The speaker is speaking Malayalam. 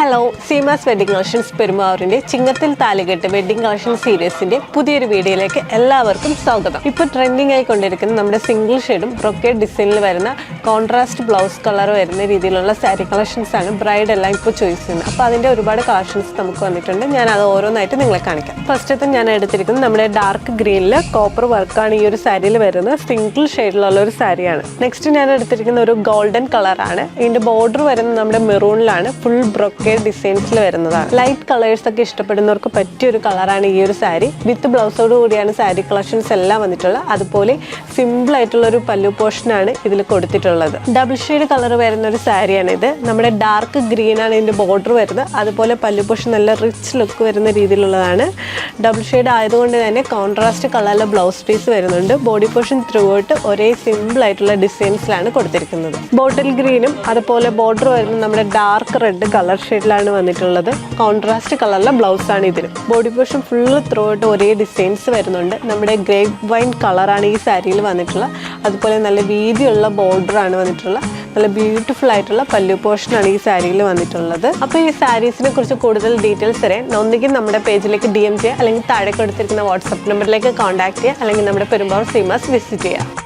ഹലോ, സീമാസ് വെഡിങ് കളക്ഷൻസ് പെരുമാറിൻ്റെ ചിങ്ങത്തിൽ താലികെട്ട് വെഡിങ് കളക്ഷൻ സീരീസിൻ്റെ പുതിയൊരു വീഡിയോയിലേക്ക് എല്ലാവർക്കും സ്വാഗതം. ഇപ്പോൾ ട്രെൻഡിങ് ആയിക്കൊണ്ടിരിക്കുന്ന നമ്മുടെ സിംഗിൾ ഷെയ്ഡും ബ്രൊക്കേഡ് ഡിസൈനിൽ വരുന്ന കോൺട്രാസ്റ്റ് ബ്ലൗസ് കളർ വരുന്ന രീതിയിലുള്ള സാരി കളക്ഷൻസ് ആണ് ബ്രൈഡ് എല്ലാം ഇപ്പോൾ ചോയ്സ് ചെയ്യുന്നത്. അപ്പോൾ അതിൻ്റെ ഒരുപാട് കളക്ഷൻസ് നമുക്ക് വന്നിട്ടുണ്ട്. ഞാൻ അത് ഓരോന്നായിട്ട് നിങ്ങളെ കാണിക്കാം. ഫസ്റ്റത്തെ ഞാൻ എടുത്തിരിക്കുന്നത് നമ്മുടെ ഡാർക്ക് ഗ്രീനിൽ കോപ്പർ വർക്കാണ് ഈ ഒരു സാരിയിൽ വരുന്നത്. സിംഗിൾ ഷെയ്ഡിലുള്ള ഒരു സാരിയാണ്. നെക്സ്റ്റ് ഞാൻ എടുത്തിരിക്കുന്ന ഒരു ഗോൾഡൻ കളറാണ്. ഇതിൻ്റെ ബോർഡർ വരുന്നത് നമ്മുടെ മെറൂണിലാണ്. ഫുൾ ബ്രൊക്കേഡ് ഡിസൈൻസിൽ വരുന്നതാണ്. ലൈറ്റ് കളേഴ്സ് ഒക്കെ ഇഷ്ടപ്പെടുന്നവർക്ക് പറ്റിയൊരു കളറാണ് ഈ ഒരു സാരി. വിത്ത് ബ്ലൗസോട് കൂടിയാണ് സാരി കളക്ഷൻസ് എല്ലാം വന്നിട്ടുള്ളത്. അതുപോലെ സിമ്പിൾ ആയിട്ടുള്ള ഒരു പല്ലു പോർഷനാണ് ഇതിൽ കൊടുത്തിട്ടുള്ളത്. ഡബിൾ ഷെയ്ഡ് കളർ വരുന്ന ഒരു സാരിയാണ് ഇത്. നമ്മുടെ ഡാർക്ക് ഗ്രീൻ ആണ് ഇതിൻ്റെ ബോർഡർ വരുന്നത്. അതുപോലെ പല്ലു പോർഷൻ നല്ല റിച്ച് ലുക്ക് വരുന്ന രീതിയിലുള്ളതാണ്. ഡബിൾ ഷെയ്ഡ് ആയതുകൊണ്ട് തന്നെ കോൺട്രാസ്റ്റ് കളറിലെ ബ്ലൗസ് പീസ് വരുന്നുണ്ട്. ബോഡി പോർഷൻ ത്രൂ ഔട്ട് ഒരേ സിമ്പിൾ ആയിട്ടുള്ള ഡിസൈൻസിലാണ് കൊടുത്തിരിക്കുന്നത്. ബോട്ടിൽ ഗ്രീനും അതുപോലെ ബോർഡർ വരുന്നത് നമ്മുടെ ഡാർക്ക് റെഡ് കളർ ഷെയ്ഡിലാണ് വന്നിട്ടുള്ളത്. കോൺട്രാസ്റ്റ് കളറിലെ ബ്ലൗസ് ആണ് ഇതിന്. Body portion full through out ഒരേ ഡിസൈൻസ് വരുന്നുണ്ട്. നമ്മുടെ ഗ്രേപ്പ് വൈൻ കളറാണ് ഈ സാരിയിൽ വന്നിട്ടുള്ളത്. അതുപോലെ നല്ല വീതിയുള്ള ബോർഡറാണ് വന്നിട്ടുള്ളത്. നല്ല ബ്യൂട്ടിഫുൾ ആയിട്ടുള്ള പല്ലു പോർഷനാണ് ഈ സാരിയിൽ വന്നിട്ടുള്ളത്. അപ്പോൾ ഈ സാരീസിനെ കുറിച്ച് കൂടുതൽ ഡീറ്റെയിൽസ് തരാൻ ഒന്നുകിൽ നമ്മുടെ പേജിലേക്ക് DM ചെയ്യുക, അല്ലെങ്കിൽ താഴെ കൊടുത്തിരിക്കുന്ന വാട്സപ്പ് നമ്പറിലേക്ക് കോൺടാക്ട് ചെയ്യുക, അല്ലെങ്കിൽ നമ്മുടെ പെരുമ്പാവൂർ സീമാസ് വിസിറ്റ് ചെയ്യുക.